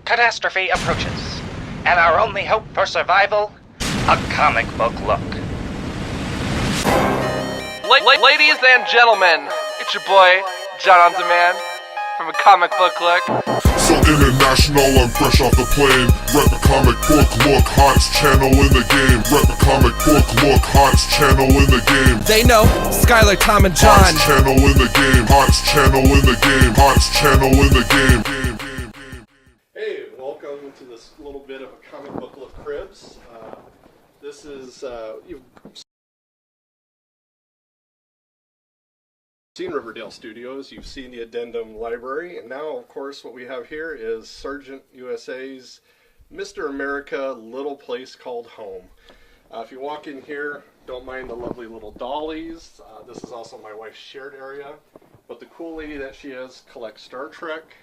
Catastrophe approaches, and our only hope for survival, a comic book look. Ladies and gentlemen, it's your boy, John on Demand, from a comic book look. So international, I'm fresh off the plane. Rep the comic book look, hottest channel in the game. Rep the comic book look, hottest channel in the game. They know, Skylar, Tom, and John. Hottest channel in the game, hottest channel in the game, hottest channel in the game. Hey, welcome to this little bit of a comic book look Cribs. This is, you've seen Riverdale Studios, you've seen the Addendum Library, and now, of course, what we have here is Sergeant USA's Mr. America Little Place Called Home. If you walk in here, don't mind the lovely little dollies. This is also my wife's shared area, but the cool lady that she is collects Star Trek,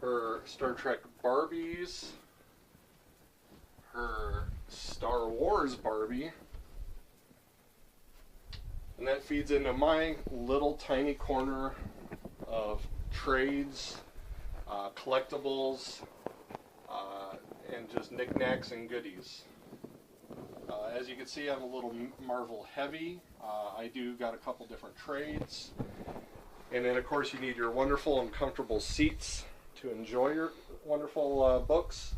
her Star Trek Barbies, her Star Wars Barbie, and that feeds into my little tiny corner of trades, collectibles, and just knickknacks and goodies. As you can see, I'm a little Marvel heavy. I do got a couple different trades, and then of course you need your wonderful and comfortable seats to enjoy your wonderful books.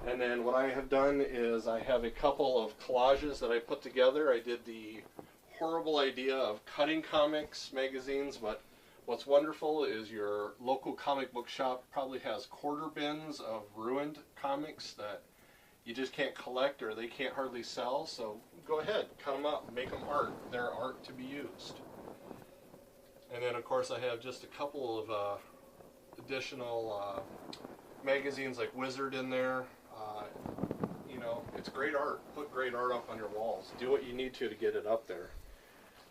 And then what I have done is I have a couple of collages that I put together. I did the horrible idea of cutting comics, magazines, but what's wonderful is your local comic book shop probably has quarter bins of ruined comics that you just can't collect or they can't hardly sell. So go ahead, cut them up, make them art. They're art to be used. And then of course I have just a couple of additional magazines like Wizard in there. You know, it's great art. Put great art up on your walls. Do what you need to get it up there.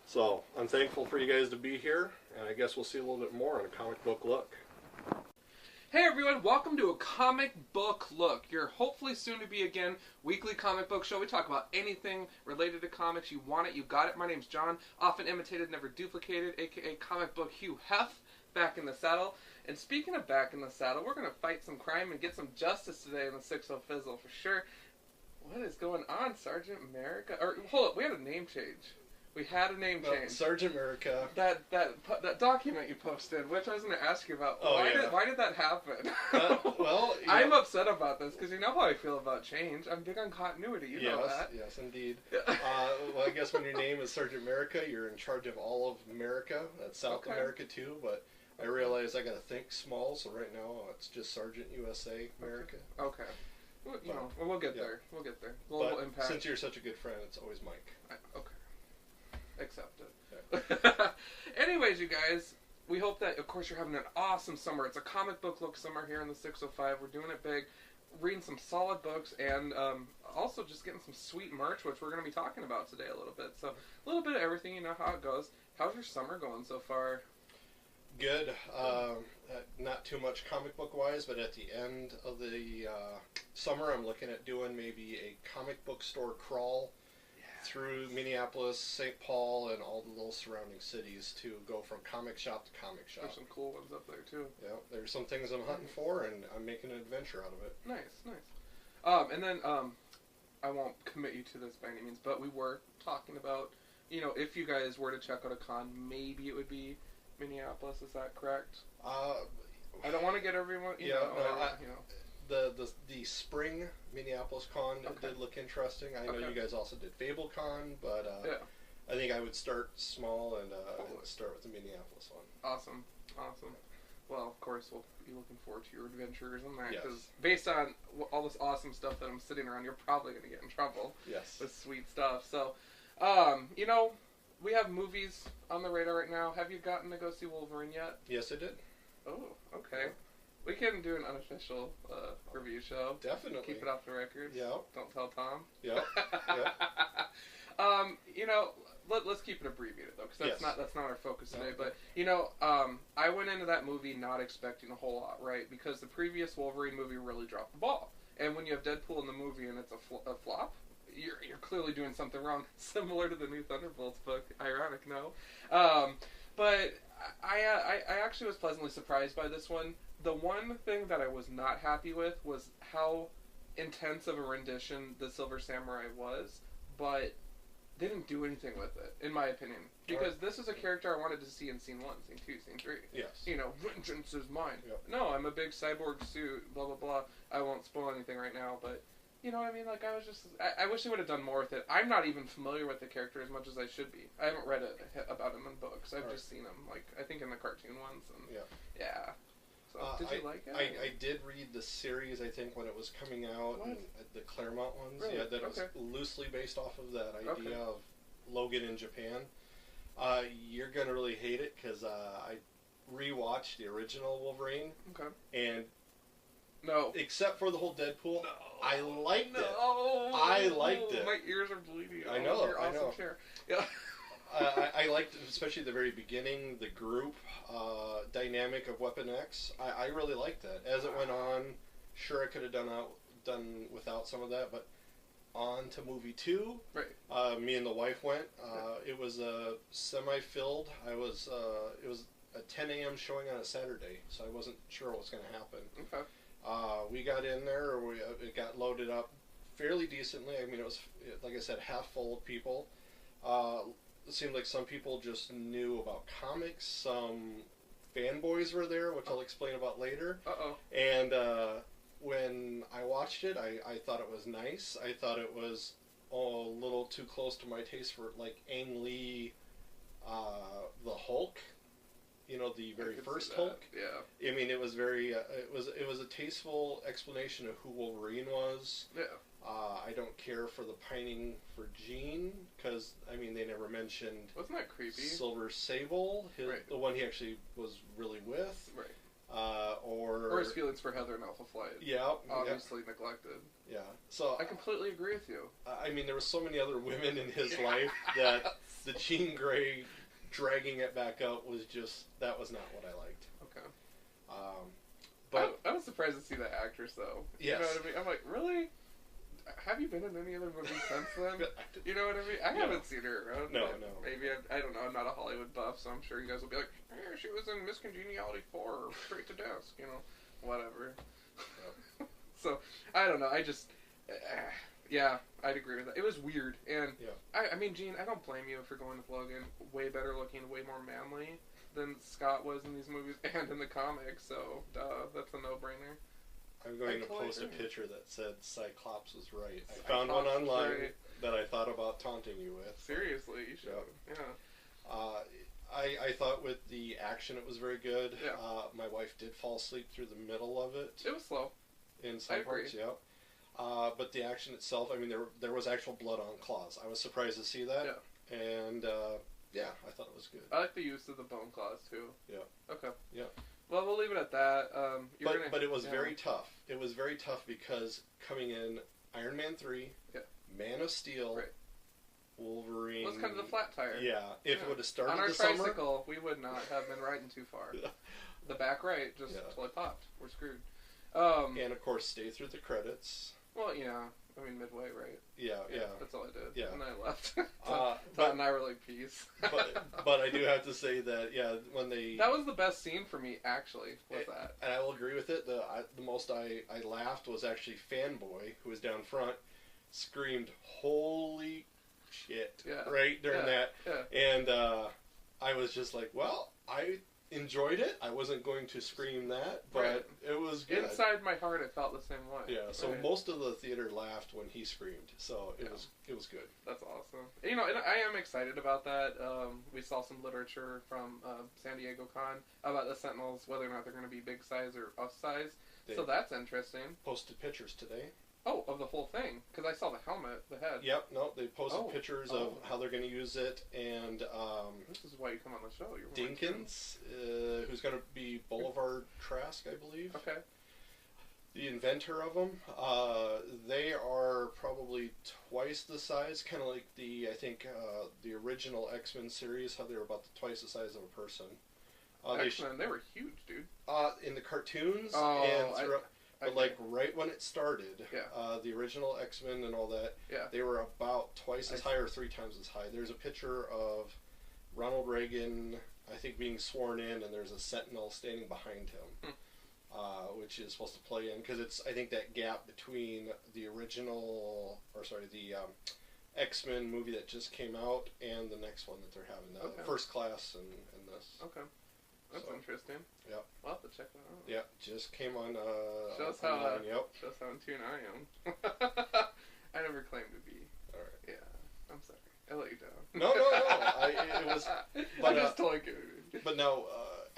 So I'm thankful for you guys to be here, and I guess we'll see a little bit more on a comic book look. Hey everyone, welcome to a comic book look. Your hopefully soon to be again weekly comic book show. We talk about anything related to comics. You want it, you got it. My name's John, often imitated, never duplicated, aka Comic Book Hugh Hef, back in the saddle. And speaking of back in the saddle, we're going to fight some crime and get some justice today in the 6-0 Fizzle for sure. What is going on, Sergeant America? Or hold up, we had a name change. We had a name change. Sergeant America. That document you posted, which I was going to ask you about. Oh, why did that happen? Well, I'm upset about this because you know how I feel about change. I'm big on continuity. You know that. Yes, indeed. Well, I guess when your name is Sergeant America, you're in charge of all of America. That's South America too, but I realize I got to think small, so right now it's just Sergeant USA America. Okay. Well, you know, we'll get there. We'll get there. Global impact. Since you're such a good friend, it's always Mike. Okay. Accepted. Yeah. Anyways, you guys, we hope that, of course, you're having an awesome summer. It's a comic book look summer here in the 605. We're doing it big, reading some solid books, and also just getting some sweet merch, which we're going to be talking about today a little bit. So, a little bit of everything, you know how it goes. How's your summer going so far? Good. Not too much comic book wise, but at the end of the summer, I'm looking at doing maybe a comic book store crawl through Minneapolis, St. Paul, and all the little surrounding cities to go from comic shop to comic shop. There's some cool ones up there too. Yeah, there's some things I'm hunting for, and I'm making an adventure out of it. Nice. And then I won't commit you to this by any means, but we were talking about, you know, if you guys were to check out a con, maybe it would be Minneapolis. Is that correct? I don't want to get everyone. You know. The spring Minneapolis con did look interesting. I know you guys also did FableCon, but I think I would start small and start with the Minneapolis one. Awesome. Well, of course, we'll be looking forward to your adventures and that, because based on all this awesome stuff that I'm sitting around, you're probably going to get in trouble with sweet stuff. So, you know, we have movies on the radar right now. Have you gotten to go see Wolverine yet? Yes, I did. Oh, okay. We can do an unofficial review show. Definitely. Keep it off the record. Yeah. Don't tell Tom. Yeah. You know, let's keep it abbreviated though, because that's not our focus today. But you know, I went into that movie not expecting a whole lot, right? Because the previous Wolverine movie really dropped the ball, and when you have Deadpool in the movie and it's a flop, you're clearly doing something wrong. Similar to the new Thunderbolts book. Ironic, no? But I actually was pleasantly surprised by this one. The one thing that I was not happy with was how intense of a rendition the Silver Samurai was, but they didn't do anything with it, in my opinion. Because this is a character I wanted to see in Scene 1, Scene 2, Scene 3. Yes. You know, vengeance is mine. Yep. No, I'm a big cyborg suit, blah, blah, blah. I won't spoil anything right now, but... You know what I mean? Like, I was just... I wish they would have done more with it. I'm not even familiar with the character as much as I should be. I haven't read about him in books. I've just seen him, like, I think in the cartoon ones. And yeah. So, did you like it? I did read the series, I think, when it was coming out, and the Claremont ones. Really? Yeah, that was loosely based off of that idea of Logan in Japan. You're going to really hate it, because I rewatched the original Wolverine. Okay. And... No. Except for the whole Deadpool, I liked it. No. I liked it. My ears are bleeding. I know. Your awesome chair. Yeah. I liked, especially the very beginning, the group dynamic of Weapon X. I really liked that. As it went on, sure I could have done without some of that, but on to movie 2. Right. Me and the wife went. It was semi-filled. It was a 10 a.m. showing on a Saturday, so I wasn't sure what was going to happen. Okay. We got in there, it got loaded up fairly decently. I mean, it was, like I said, half full of people. It seemed like some people just knew about comics. Some fanboys were there, which I'll explain about later. Uh-oh. And when I watched it, I thought it was nice. I thought it was a little too close to my taste for, like, Ang Lee, the Hulk. You know, the very first Hulk. Yeah. I mean, it was very. It was a tasteful explanation of who Wolverine was. Yeah. I don't care for the pining for Jean, because I mean they never mentioned. Wasn't that creepy? Silver Sable, the one he actually was really with. Right. Or his feelings for Heather and Alpha Flight. Yeah. Obviously neglected. Yeah. So I completely agree with you. I mean, there were so many other women in his life that the Jean Grey dragging it back up was that was not what I liked. Okay. But I was surprised to see that actress though. Yes. You know what I mean? I'm like, really? Have you been in any other movies since then? You know what I mean? I haven't seen her around. No. Maybe I don't know. I'm not a Hollywood buff, so I'm sure you guys will be like, "Yeah, she was in Miss Congeniality 4, or Straight to Desk," you know, whatever. Yep. So I don't know. I just. Yeah, I'd agree with that. It was weird, and I mean, Gene, I don't blame you for going with Logan. Way better looking, way more manly than Scott was in these movies and in the comics. So, that's a no-brainer. I'm going to post a picture that said Cyclops was right. I Cyclops found one online right. that I thought about taunting you with. Seriously, you should. Yeah. I thought with the action it was very good. Yeah. My wife did fall asleep through the middle of it. It was slow. In some parts, yeah. But the action itself, I mean, there was actual blood on claws. I was surprised to see that. Yeah. And, I thought it was good. I like the use of the bone claws, too. Yeah. Okay. Yeah. Well, we'll leave it at that. But it was very tough. It was very tough because coming in Iron Man 3, Man of Steel, Wolverine... Well, it's kind of the flat tire. Yeah. If it would have started on our the summer... tricycle, we would not have been riding too far. The back right just totally popped. We're screwed. And, of course, stay through the credits. Well, yeah. I mean, midway, right? Yeah. That's all I did. Yeah. And then I left. Todd and I were like, peace. but I do have to say that, when they... That was the best scene for me, actually, was that. And I will agree with it. The most I laughed was actually Fanboy, who was down front, screamed, "Holy shit," right during that. Yeah. And I was just like, well, I enjoyed it. I wasn't going to scream that, but it was good. Inside my heart, it felt the same way. Yeah, so most of the theater laughed when he screamed, so it was good. That's awesome. You know, and I am excited about that. We saw some literature from San Diego Con about the Sentinels, whether or not they're going to be big size or us size. So that's interesting. Posted pictures today. Oh, of the whole thing? Because I saw the helmet, the head. Yep, no, they posted pictures of how they're going to use it, and... this is why you come on the show. You're Dinkins, who's going to be Boulevard Trask, I believe. Okay. The inventor of them. They are probably twice the size, kind of like the original X-Men series, how they were about twice the size of a person. X-Men, they were huge, dude. In the cartoons, and throughout... But right when it started, the original X-Men and all that, they were about twice as high or 3 times as high. There's a picture of Ronald Reagan, I think, being sworn in, and there's a sentinel standing behind him, which is supposed to play in, because it's, I think, that gap between the original, the X-Men movie that just came out and the next one that they're having, the First Class and this. Okay. That's interesting. Yep. We'll have to check that out. Yep, just came on. Shows how yep. Shows how in tune I am. I never claimed to be. All right. Yeah, I'm sorry. I let you down. No. It was. But, I'm just totally kidding. But now,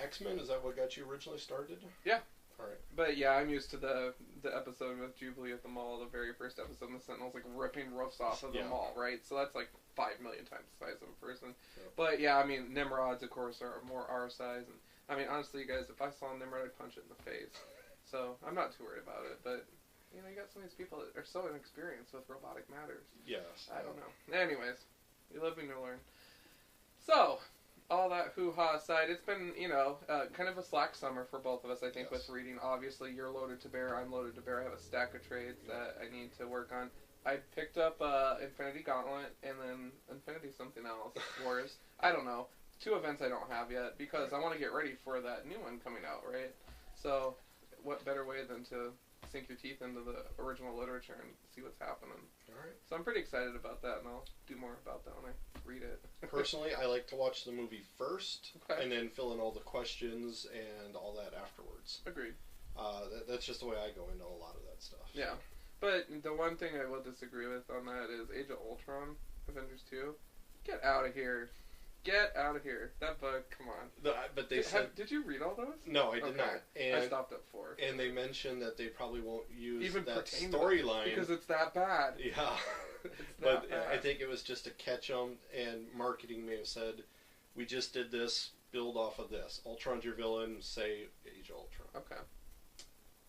X-Men, is that what got you originally started? Yeah. All right. But yeah, I'm used to the episode with Jubilee at the mall, the very first episode, and the Sentinel's like ripping roofs off of the mall, right? So that's like 5 million times the size of a person. Yep. But yeah, I mean, Nimrods, of course, are more our size. And I mean, honestly, you guys, if I saw a Nimrod, I'd punch it in the face. So I'm not too worried about it. But, you know, you got some of these people that are so inexperienced with robotic matters. Yes. I don't know. Anyways, you live and you learn. So, all that hoo-ha aside, it's been, you know, kind of a slack summer for both of us, I think, with reading. Obviously, you're loaded to bear, I'm loaded to bear. I have a stack of trades that I need to work on. I picked up Infinity Gauntlet and then Infinity something else, Wars. I don't know. 2 events I don't have yet because I want to get ready for that new one coming out, right? So, what better way than to sink your teeth into the original literature and see what's happening. All right. So I'm pretty excited about that, and I'll do more about that when I read it. Personally, I like to watch the movie first, and then fill in all the questions and all that afterwards. Agreed. That's just the way I go into a lot of that stuff. Yeah. But the one thing I will disagree with on that is Age of Ultron, Avengers 2. Get out of here. Get out of here. That book, come on. But they said... Did you read all those? No, I did not. And I stopped at 4. And they mentioned that they probably won't use even that storyline. Because it's that bad. Yeah. But I think it was just to catch them, and marketing may have said, we just did this, build off of this. Ultron's your villain, say Age of Ultron. Okay.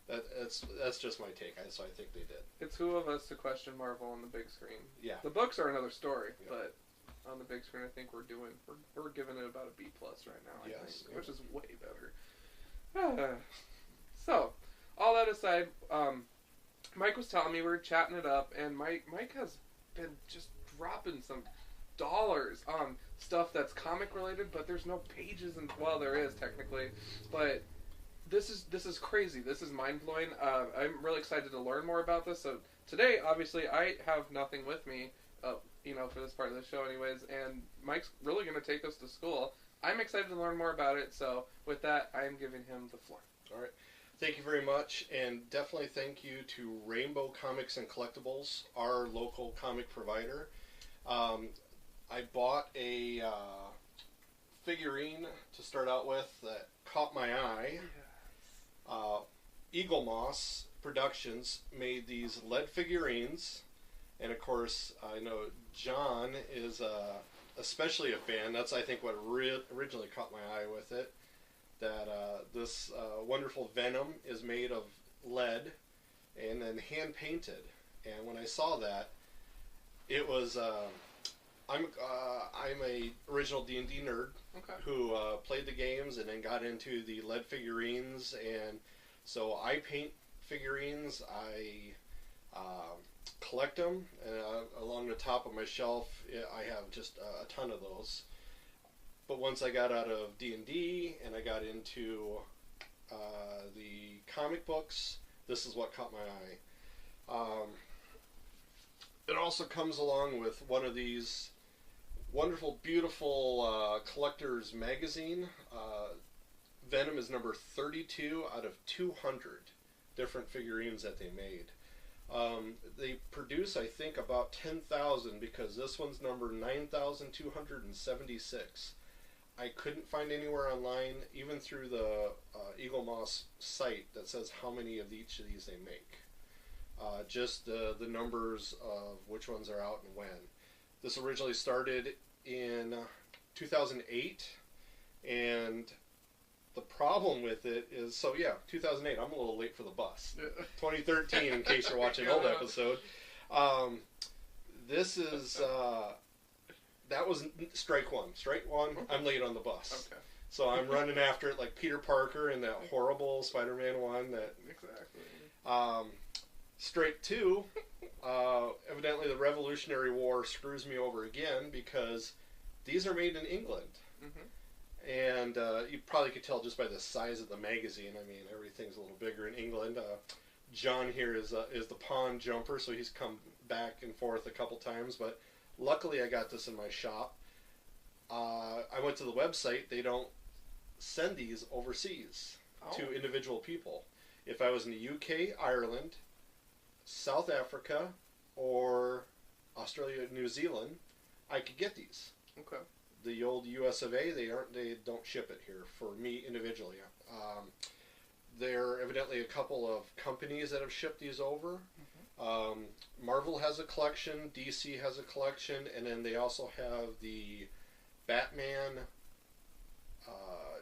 That's just my take. So I think they did. It's who of us to question Marvel on the big screen. Yeah. The books are another story, but on the big screen, I think we're giving it about a B+ right now. I think, which is way better. So, all that aside, Mike was telling me we were chatting it up, and Mike has been just dropping some dollars on stuff that's comic related, but there's no pages, and well, there is technically, but this is crazy. This is mind blowing. I'm really excited to learn more about this. So today, obviously, I have nothing with me. You know, for this part of the show anyways, and Mike's really going to take us to school. I'm excited to learn more about it, so with that, I am giving him the floor. All right. Thank you very much, and definitely thank you to Rainbow Comics and Collectibles, our local comic provider. I bought a figurine to start out with that caught my eye. Eagle Moss Productions made these lead figurines. And of course, I know John is especially a fan. That's, I think, what originally caught my eye with it. That this wonderful Venom is made of lead and then hand painted. And when I saw that, it was I'm a original D&D nerd who played the games and then got into the lead figurines, and so I paint figurines. I collect them, and along the top of my shelf I have just a ton of those. But once I got out of D&D and I got into the comic books, this is what caught my eye. It also comes along with one of these wonderful, beautiful collector's magazine. Venom is number 32 out of 200 different figurines that they made. They produce, I think, about 10,000, because this one's number 9,276. I couldn't find anywhere online, even through the Eagle Moss site, that says how many of each of these they make. Just the numbers of which ones are out and when. This originally started in 2008, and the problem with it is, 2008, I'm a little late for the bus. 2013, in case you're watching an old episode. This is, that was strike one. Strike one, I'm late on the bus. Okay. So I'm running after it like Peter Parker in that horrible Spider-Man one. Exactly. Strike two, evidently the Revolutionary War screws me over again, because these are made in England. Mm-hmm. And you probably could tell just by the size of the magazine. I mean, everything's a little bigger in England. John here is the pond jumper, so he's come back and forth a couple times. But luckily, I got this in my shop. I went to the website. They don't send these overseas to individual people. If I was in the UK, Ireland, South Africa, or Australia, New Zealand, I could get these. Okay. The old US of A, they don't ship it here for me individually. There are evidently a couple of companies that have shipped these over. Marvel has a collection, DC has a collection, and then they also have the Batman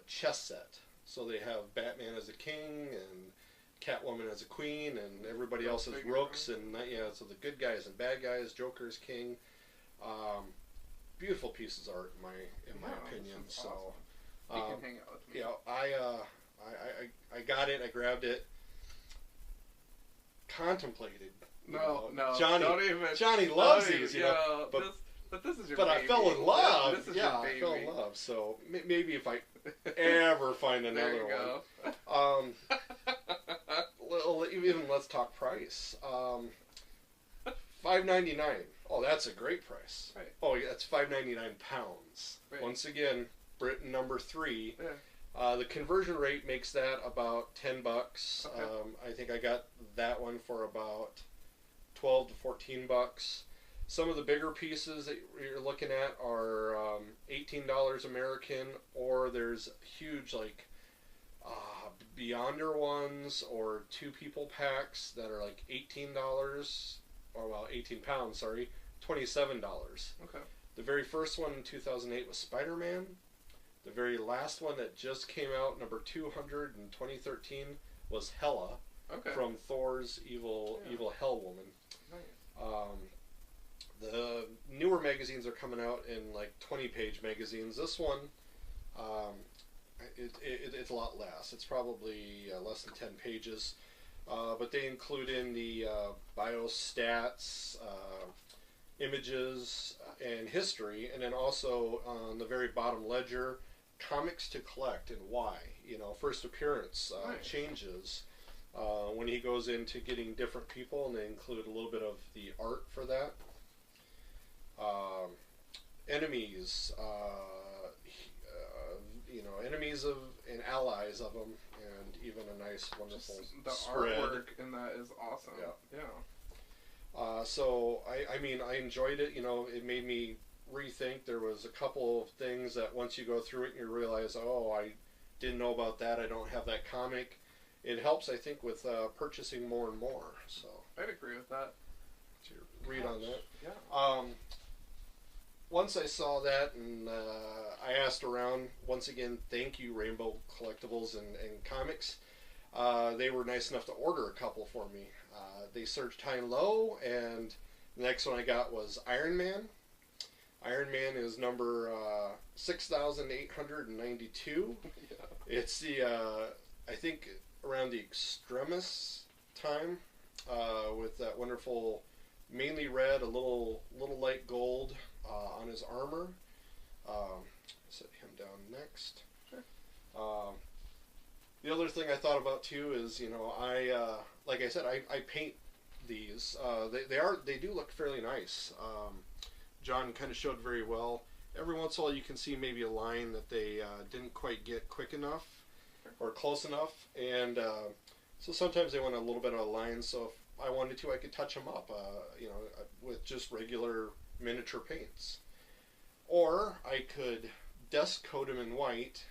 chess set. So they have Batman as a king and Catwoman as a queen, and everybody else as rooks, and so the good guys and bad guys, Joker's king. Beautiful pieces of art in my opinion. So awesome. You can hang out with me. I got it. I grabbed it. Contemplated. No, Johnny, don't even. Johnny loves these, But this is your but baby. I fell in love. This is yeah, your baby. I fell in love. So maybe if I ever find another one. Even let's talk price. $5.99. Oh, that's a great price. Right. Oh, yeah, that's £5.99. Right. Once again, Britain number 3. Yeah. The conversion rate makes that about $10. Okay. I think I got that one for about $12 to $14. Some of the bigger pieces that you're looking at are $18 American, or there's huge Beyonder ones or 2 people packs that are like $18, or 18 pounds, sorry, $27. Okay. The very first one in 2008 was Spider-Man. The very last one that just came out, number 200 in 2013, was Hela from Thor's Evil Hell Woman. Nice. The newer magazines are coming out in like 20-page magazines. This one, it's a lot less. It's probably less than 10 pages. But they include in the biostats, images, and history, and then also on the very bottom ledger, comics to collect and why. First appearance, changes, when he goes into getting different people, and they include a little bit of the art for that. Enemies, enemies of and allies of them, and even a nice, wonderful the spread. artwork in that is awesome. Yeah. So I enjoyed it. It made me rethink. There was a couple of things that once you go through it, you realize, oh, I didn't know about that. I don't have that comic. It helps, I think, with purchasing more and more. So I'd agree with that. To read on that. Yeah. Once I saw that, and I asked around, once again, thank you, Rainbow Collectibles and Comics. They were nice enough to order a couple for me. They searched high and low, and the next one I got was Iron Man. Iron Man is number 6,892. Yeah. It's the, I think, around the Extremis time, with that wonderful, mainly red, a little light gold on his armor. Set him down next. Sure. The other thing I thought about too is, like I said, I paint these. They do look fairly nice. John kind of showed very well. Every once in a while you can see maybe a line that they didn't quite get quick enough or close enough, and so sometimes they want a little bit of a line. So if I wanted to, I could touch them up, with just regular miniature paints, or I could dust coat them in white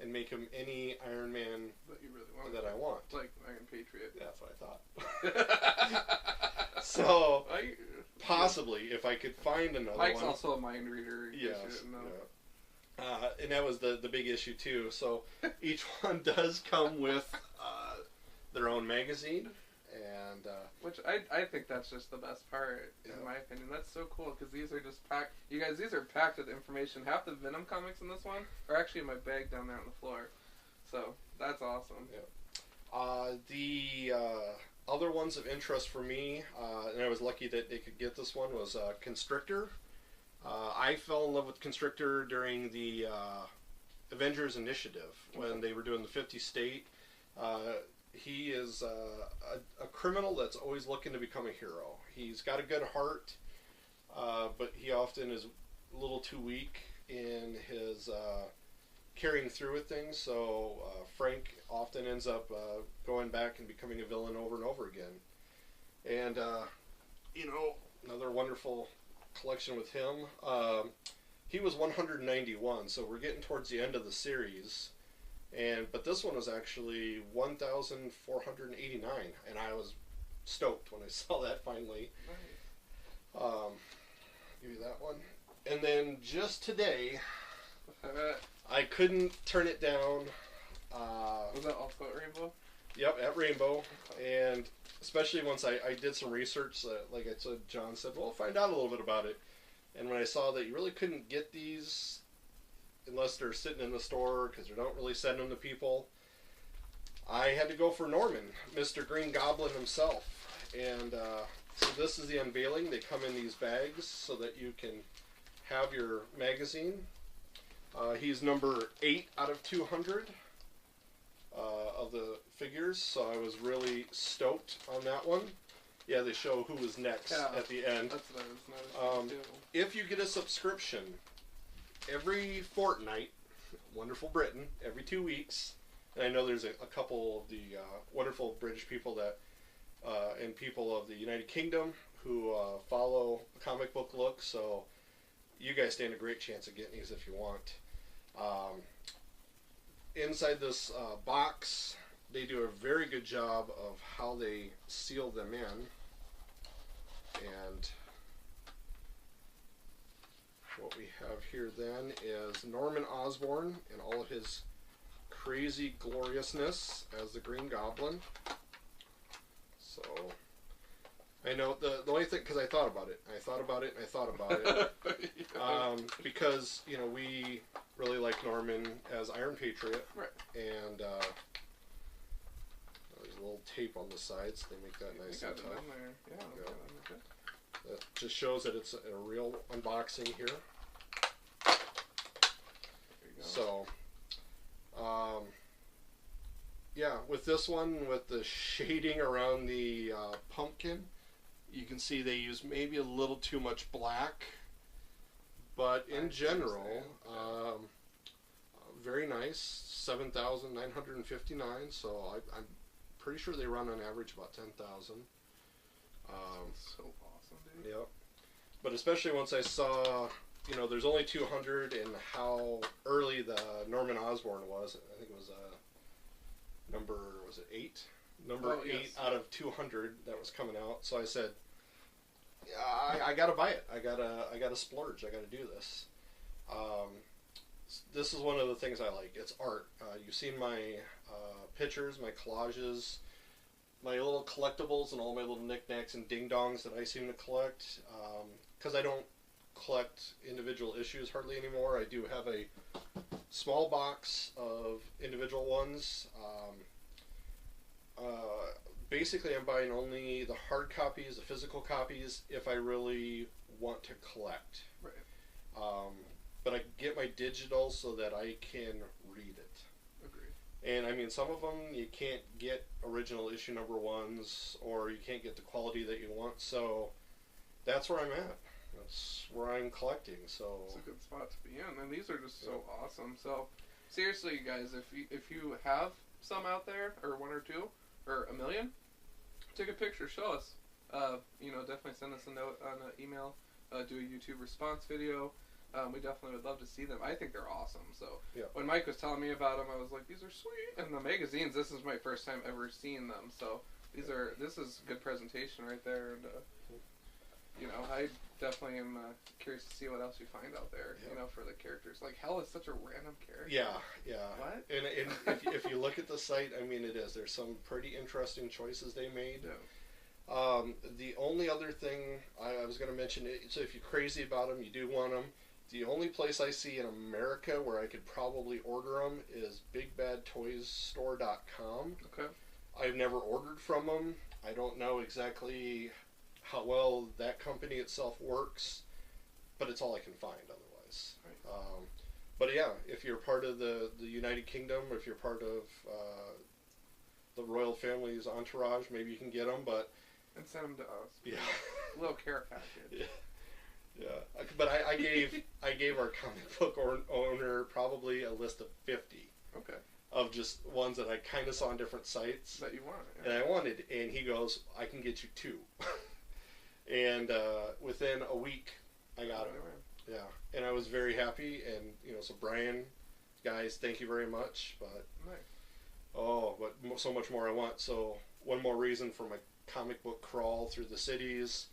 and make him any Iron Man That you really want. that I want. Like Iron Patriot. Yeah, that's what I thought. So possibly if I could find another Mike's one. also a mind reader. Yes. Yeah. And that was the big issue too. So each one does come with their own magazine, and which I think that's just the best part, in my opinion. That's so cool, because these are just packed. You guys, these are packed with information. Half the Venom comics in this one are actually in my bag down there on the floor. So that's awesome. Yeah. The other ones of interest for me, and I was lucky that they could get this one, was Constrictor. I fell in love with Constrictor during the Avengers Initiative when they were doing the 50 state. He is a criminal that's always looking to become a hero. He's got a good heart, but he often is a little too weak in his carrying through with things. So Frank often ends up going back and becoming a villain over and over again. And another wonderful collection with him. He was 191, so we're getting towards the end of the series. But this one was actually 1,489, and I was stoked when I saw that finally. Nice. Give you that one. And then just today, I couldn't turn it down. Was that also at Rainbow? Yep, at Rainbow. And especially once I did some research, like I said, John said, well, find out a little bit about it. And when I saw that you really couldn't get these unless they're sitting in the store because they don't really send them to people, I had to go for Norman, Mr. Green Goblin himself. And so this is the unveiling. They come in these bags so that you can have your magazine. He's number 8 out of 200 of the figures, so I was really stoked on that one. Yeah, they show who was next at the end. That's what I was noticing too. If you get a subscription every fortnight, Wonderful Britain, every 2 weeks, and I know there's a couple of the wonderful British people that and people of the United Kingdom who follow Comic Book Look, so you guys stand a great chance of getting these if you want. Inside this box, they do a very good job of how they seal them in. And what we have here then is Norman Osborn in all of his crazy gloriousness as the Green Goblin. So I know the only thing, because I thought about it, because we really like Norman as Iron Patriot, Right. And there's a little tape on the sides. They make that nice and tough. Yeah, Yeah. okay. That just shows that it's a real unboxing here. There you go. So, yeah, with this one, with the shading around the pumpkin, you can see they use maybe a little too much black, but in general, very nice. 7,959. So I'm pretty sure they run on average about 10,000. So awesome, dude. Yep. But especially once I saw, there's only 200, and how early the Norman Osborn was. I think it was number 8? Number 8 out of 200 that was coming out. So I said, yeah, I gotta buy it. I gotta splurge. I gotta do this. This is one of the things I like. It's art. You've seen my pictures, my collages, my little collectibles, and all my little knickknacks and ding-dongs that I seem to collect. Because I don't collect individual issues hardly anymore. I do have a small box of individual ones. Basically, I'm buying only the hard copies, the physical copies, if I really want to collect. Right. But I get my digital so that I can read it. Agreed. And I mean, some of them you can't get original issue number 1s, or you can't get the quality that you want. So that's where I'm at. That's where I'm collecting. So it's a good spot to be in, and these are just so awesome. So seriously, you guys, if you have some out there, or 1 or 2, or 1 million, take a picture, show us. Definitely send us a note on an email. Do a YouTube response video. We definitely would love to see them. I think they're awesome. So when Mike was telling me about them, I was like, these are sweet. And the magazines, this is my first time ever seeing them. So this is good presentation right there. And I definitely am curious to see what else you find out there. For the characters. Like Hell is such a random character. Yeah. What? And if you look at the site, I mean, it is. There's some pretty interesting choices they made. Yeah. The only other thing I was going to mention, so if you're crazy about them, you do want them. The only place I see in America where I could probably order them is BigBadToysStore.com. Okay. I've never ordered from them. I don't know exactly how well that company itself works, but it's all I can find otherwise. Right. But yeah, if you're part of the United Kingdom, or if you're part of the royal family's entourage, maybe you can get them. But And send them to us. yeah, A little care package. yeah. But I gave our comic book owner probably a list of 50 Okay. of just ones that I kind of saw on different sites That you want. and I wanted, and he goes, I can get you 2. And within a week, I got them. Yeah, and I was very happy, and so Brian, guys, thank you very much. But Nice. so much more I want. So one more reason for my comic book crawl through the cities.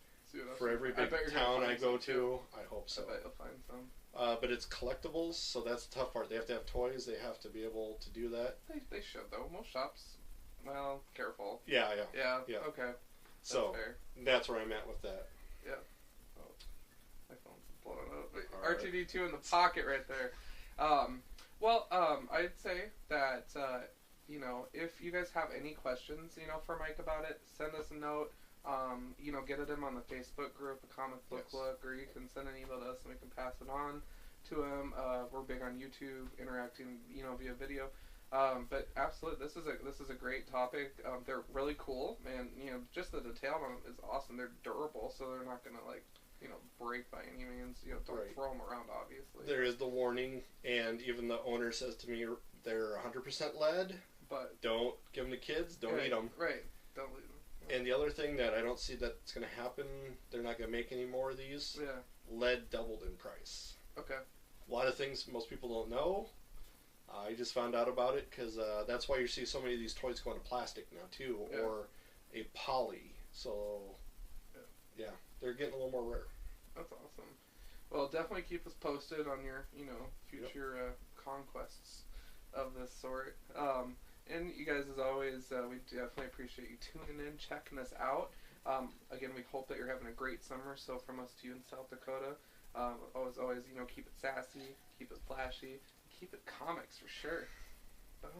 For every big town I go to, I hope so. I bet you'll find some. But it's collectibles, so that's the tough part. They have to have toys. They have to be able to do that. They should though. Most shops. Well, careful. Yeah. Yeah. Okay. So fair. that's where I'm at with that. Yeah. Oh, my phone's blowing up. All right. R2D2 in the pocket right there. I'd say that if you guys have any questions, for Mike about it, send us a note. Get it in on the Facebook group, the Comic Book Look, or you can send an email to us and we can pass it on to him. We're big on YouTube, interacting, via video. But absolutely, this is a great topic. They're really cool, and just the detail on them is awesome. They're durable, so they're not gonna break by any means. Don't Right. throw them around, obviously. There is the warning, and even the owner says to me, they're 100% lead. But Don't give them to kids. Don't eat them. Right. Don't leave them. And the other thing that I don't see that's going to happen, they're not going to make any more of these. Yeah. Lead doubled in price. Okay. A lot of things most people don't know. I just found out about it because that's why you see so many of these toys going to plastic now too, Yeah. or a poly. So, yeah, they're getting a little more rare. That's awesome. Well, definitely keep us posted on your, future conquests of this sort. And you guys, as always, we definitely appreciate you tuning in, checking us out. Again, we hope that you're having a great summer. So from us to you in South Dakota, always, keep it sassy, keep it flashy, keep it comics for sure. Boom.